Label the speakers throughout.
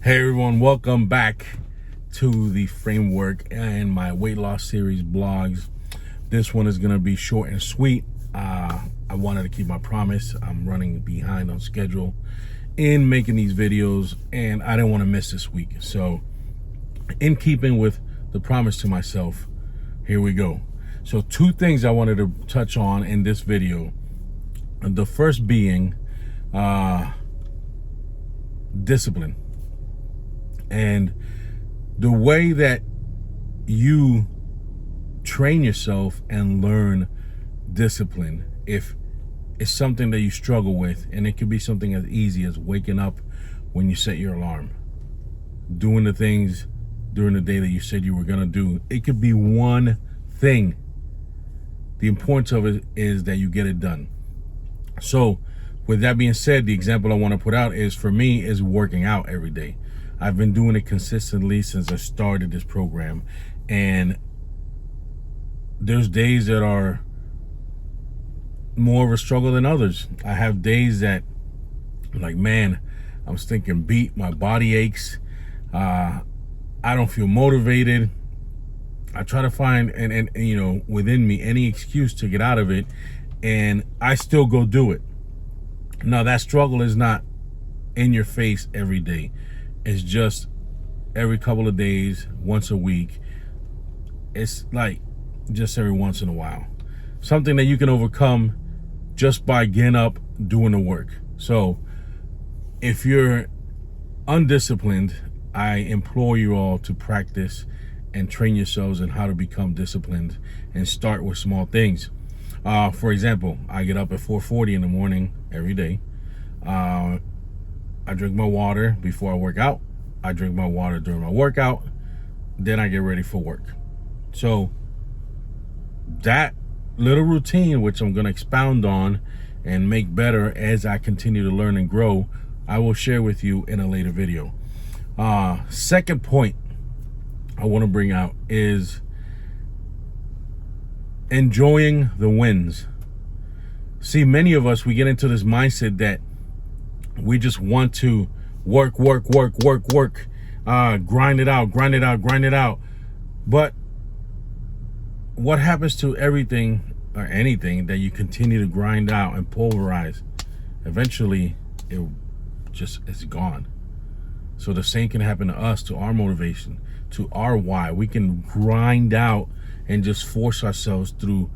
Speaker 1: Hey everyone, welcome back to the framework and my weight loss series blogs. This one is going to be short and sweet. I wanted to keep my promise. I'm running behind on schedule in making these videos and I didn't want to miss this week. So in keeping with the promise to myself, here we go. So two things I wanted to touch on in this video. The first being discipline. And the way that you train yourself and learn discipline, if it's something that you struggle with, and it could be something as easy as waking up when you set your alarm, doing the things during the day that you said you were going to do. It could be one thing. The importance of it is that you get it done. So with that being said, the example I want to put out is, for me, is working out every day. I've been doing it consistently since I started this program, and there's days that are more of a struggle than others. I have days that I'm like, man, I'm stinking beat, my body aches, I don't feel motivated. I try to find and you know, within me, any excuse to get out of it, and I still go do it. Now that struggle is not in your face every day. It's just every couple of days, once a week. It's like just every once in a while. Something that you can overcome just by getting up, doing the work. So if you're undisciplined, I implore you all to practice and train yourselves in how to become disciplined and start with small things. For example, I get up at 4:40 in the morning every day. I drink my water before I work out. I drink my water during my workout. Then I get ready for work. So that little routine, which I'm going to expound on and make better as I continue to learn and grow, I will share with you in a later video. Second point I want to bring out is enjoying the wins. See, many of us, we get into this mindset that we just want to work, grind it out. But what happens to everything or anything that you continue to grind out and pulverize? Eventually, it just is gone. So the same can happen to us, to our motivation, to our why. We can grind out and just force ourselves through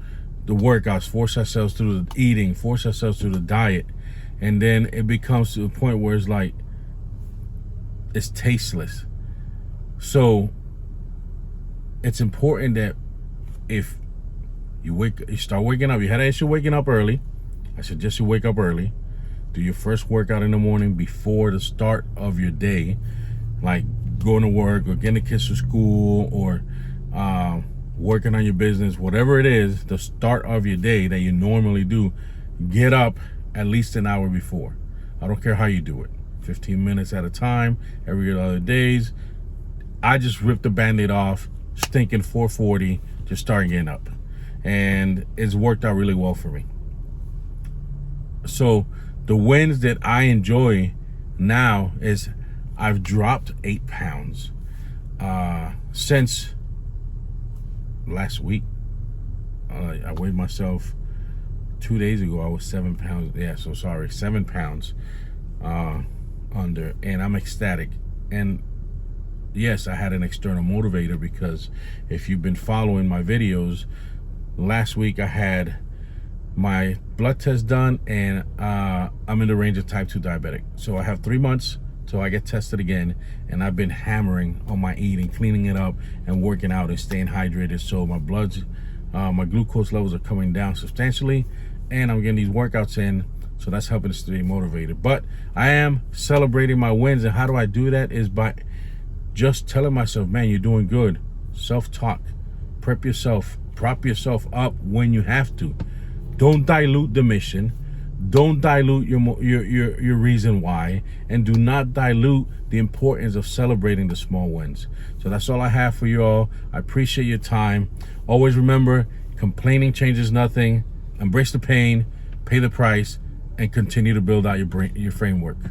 Speaker 1: the workouts, force ourselves through the eating, force ourselves through the diet. And then it becomes to the point where it's like, it's tasteless. So it's important that if you start waking up, you had an issue waking up early, I suggest you wake up early. Do your first workout in the morning before the start of your day, like going to work or getting the kids to school or working on your business, whatever it is, the start of your day that you normally do. Get up at least an hour before. I don't care how you do it, 15 minutes at a time, every other days. I just ripped the band-aid off, stinking 4:40, just starting getting up, and it's worked out really well for me. So the wins that I enjoy now is I've dropped 8 pounds since last week. I weighed myself 2 days ago. I was 7 pounds. Yeah, so sorry, 7 pounds under, and I'm ecstatic. And yes, I had an external motivator, because if you've been following my videos, last week I had my blood test done, and I'm in the range of type 2 diabetic. So I have 3 months till I get tested again, and I've been hammering on my eating, cleaning it up, and working out and staying hydrated. So my my glucose levels are coming down substantially, and I'm getting these workouts in, so that's helping to stay motivated. But I am celebrating my wins, and how do I do that? Is by just telling myself, man, you're doing good. Self-talk. Prop yourself up when you have to. Don't dilute the mission. Don't dilute your reason why, and do not dilute the importance of celebrating the small wins. So that's all I have for you all. I appreciate your time. Always remember, complaining changes nothing. Embrace the pain, pay the price, and continue to build out your framework.